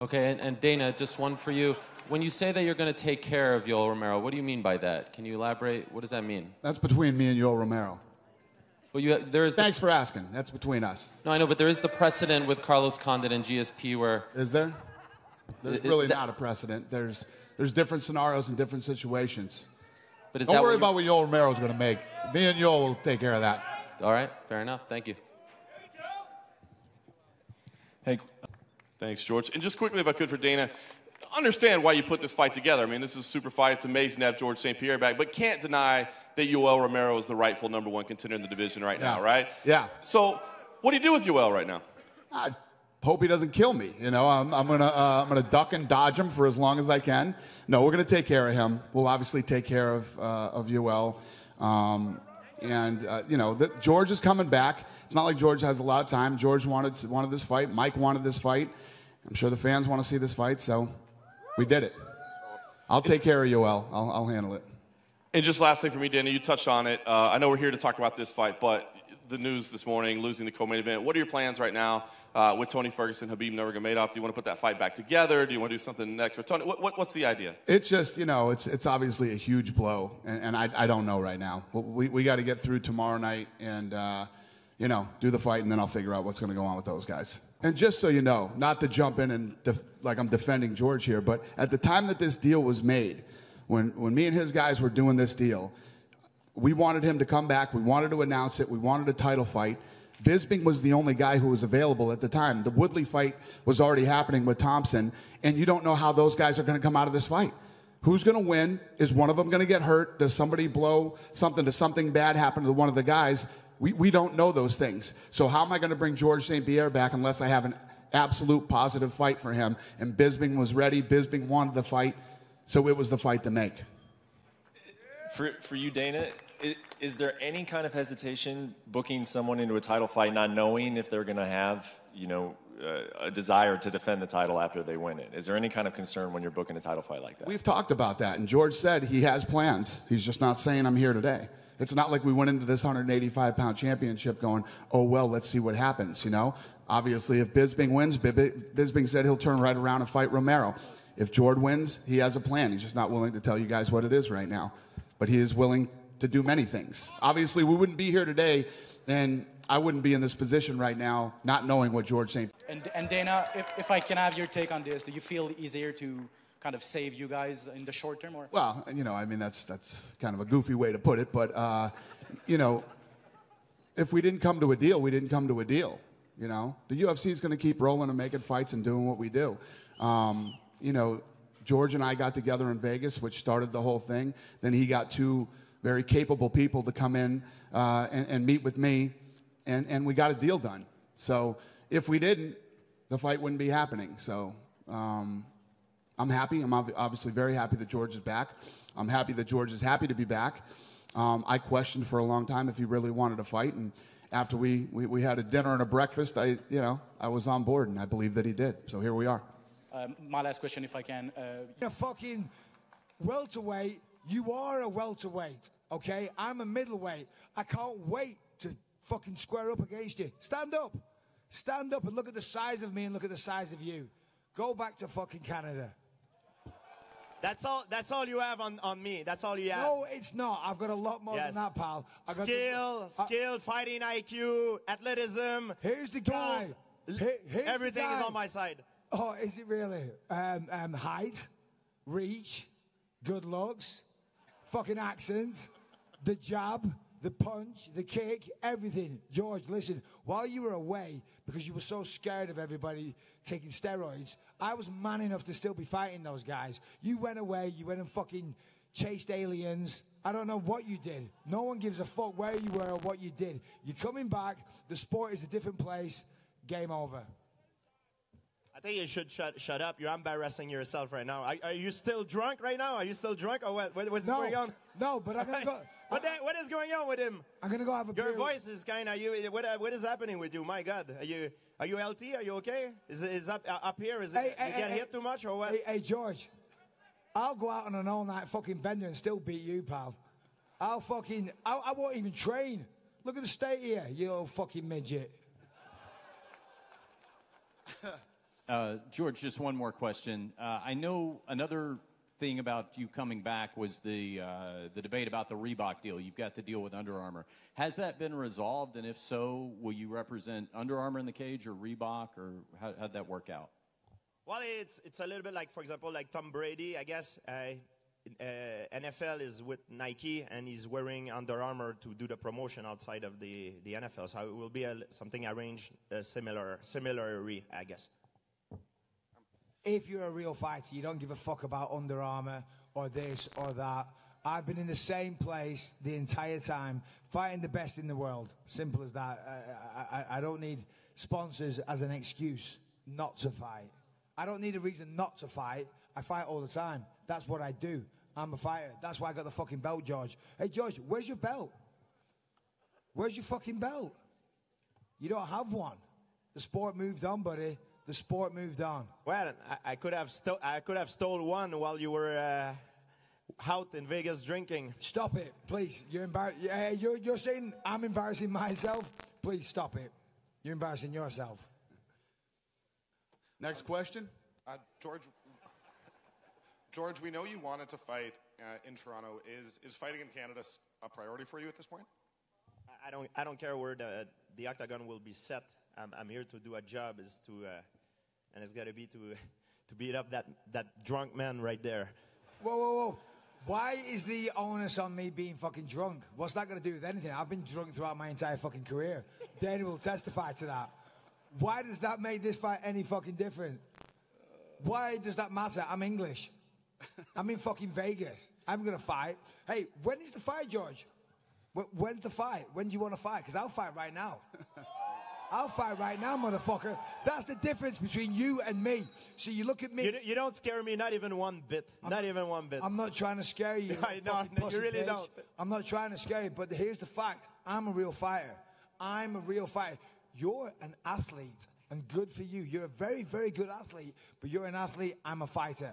Okay, and Dana, just one for you. When you say that you're going to take care of Yoel Romero, what do you mean by that? Can you elaborate? What does that mean? That's between me and Yoel Romero. Well, Thanks for asking. That's between us. No, I know, but there is the precedent with Carlos Condit and GSP where... Is there? There's really not a precedent. There's different scenarios and different situations. But don't worry about what Yoel Romero's going to make. Me and Yoel will take care of that. All right, fair enough. Thank you. Hey, thanks, George. And just quickly, if I could, for Dana, understand why you put this fight together. I mean, this is a super fight. It's amazing to have George St. Pierre back, but can't deny that Yoel Romero is the rightful #1 contender in the division right now, right? Yeah. So, what do you do with Yoel right now? I hope he doesn't kill me. You know, I'm gonna duck and dodge him for as long as I can. No, we're gonna take care of him. We'll obviously take care of Yoel. You know, George is coming back. It's not like George has a lot of time. George wanted this fight. Mike wanted this fight. I'm sure the fans want to see this fight, so we did it. I'll take care of Yoel. I'll handle it. And just lastly for me, Dana, you touched on it. I know we're here to talk about this fight, but the news this morning, losing the co-main event. What are your plans right now with Tony Ferguson, Khabib Nurmagomedov? Do you want to put that fight back together? Do you want to do something next for Tony? What's the idea? It's just, you know, it's obviously a huge blow, and I don't know right now. We got to get through tomorrow night and, you know, do the fight, and then I'll figure out what's going to go on with those guys. And just so you know, not to jump in and like I'm defending George here, but at the time that this deal was made, when me and his guys were doing this deal, we wanted him to come back. We wanted to announce it. We wanted a title fight. Bisping was the only guy who was available at the time. The Woodley fight was already happening with Thompson, and you don't know how those guys are going to come out of this fight. Who's going to win? Is one of them going to get hurt? Does somebody blow something? Does something bad happen to one of the guys? We don't know those things. So how am I going to bring George St. Pierre back unless I have an absolute positive fight for him? And Bisping was ready. Bisping wanted the fight. So it was the fight to make. For you, Dana, is there any kind of hesitation booking someone into a title fight not knowing if they're going to have, you know, a desire to defend the title after they win it? Is there any kind of concern when you're booking a title fight like that? We've talked about that, and George said he has plans. He's just not saying I'm here today. It's not like we went into this 185-pound championship going, oh, well, let's see what happens, you know? Obviously, if Bisping wins, Bisping said he'll turn right around and fight Romero. If George wins, he has a plan. He's just not willing to tell you guys what it is right now. But he is willing to do many things. Obviously, we wouldn't be here today, and I wouldn't be in this position right now not knowing what George St. And Dana, if I can have your take on this, do you feel easier to kind of save you guys in the short term? Or? Well, you know, I mean, that's kind of a goofy way to put it, but, you know, if we didn't come to a deal, we didn't come to a deal, you know? The UFC is going to keep rolling and making fights and doing what we do. You know, George and I got together in Vegas, which started the whole thing. Then he got two very capable people to come in and meet with me, and we got a deal done. So if we didn't, the fight wouldn't be happening. So I'm happy. I'm obviously very happy that George is back. I'm happy that George is happy to be back. I questioned for a long time if he really wanted to fight, and after we had a dinner and a breakfast, I was on board, and I believe that he did. So here we are. My last question, if I can. A fucking welterweight. You are a welterweight, okay? I'm a middleweight. I can't wait to fucking square up against you. Stand up. Stand up and look at the size of me and look at the size of you. Go back to fucking Canada. That's all you have on me. That's all you have. No, it's not. I've got a lot more than that, pal. Skill, fighting IQ, athleticism. Here's the guy. Everything is on my side. Oh, is it really? Height, reach, good looks, fucking accent, the jab, the punch, the kick, everything. George, listen, while you were away, because you were so scared of everybody taking steroids, I was man enough to still be fighting those guys. You went away, you went and fucking chased aliens. I don't know what you did. No one gives a fuck where you were or what you did. You're coming back, the sport is a different place, game over. I think you should shut up. You're embarrassing yourself right now. Are you still drunk right now? Are you still drunk or what? What's going on? No, but I'm gonna go. What is going on with him? I'm gonna go have a beer. Your voice is kind of what is happening with you? My God, are you healthy? Are you okay? Is up here? Is it you get hit too much or what? Hey George, I'll go out on an all-night fucking bender and still beat you, pal. I won't even train. Look at the state here, you little fucking midget. George, just one more question. I know another thing about you coming back was the debate about the Reebok deal. You've got the deal with Under Armour. Has that been resolved? And if so, will you represent Under Armour in the cage or Reebok, or how'd that work out? Well, it's a little bit like, for example, like Tom Brady, I guess. NFL is with Nike, and he's wearing Under Armour to do the promotion outside of the NFL. So it will be something arranged similarly, I guess. If you're a real fighter, you don't give a fuck about Under Armour or this or that. I've been in the same place the entire time, fighting the best in the world. Simple as that. I don't need sponsors as an excuse not to fight. I don't need a reason not to fight. I fight all the time. That's what I do. I'm a fighter. That's why I got the fucking belt, George. Hey, George, where's your belt? Where's your fucking belt? You don't have one. The sport moved on, buddy. The sport moved on. Well, I could have stole one while you were out in Vegas drinking. Stop it, please. You're you're saying I'm embarrassing myself? Please stop it. You're embarrassing yourself. Next question. George, we know you wanted to fight in Toronto. Is fighting in Canada a priority for you at this point? I don't care where the octagon will be set. I'm here to do a job, and it's got to be to beat up that drunk man right there. Whoa. Why is the onus on me being fucking drunk? What's that got to do with anything? I've been drunk throughout my entire fucking career. Danny will testify to that. Why does that make this fight any fucking different? Why does that matter? I'm English. I'm in fucking Vegas. I'm going to fight. Hey, when is the fight, George? When's the fight? When do you want to fight? Because I'll fight right now. I'll fight right now, motherfucker. That's the difference between you and me. So you look at me. You don't scare me, not even one bit. Not even one bit. I'm not trying to scare you. No, you really don't. I'm not trying to scare you, but here's the fact. I'm a real fighter. I'm a real fighter. You're an athlete, and good for you. You're a very, very good athlete, but you're an athlete. I'm a fighter.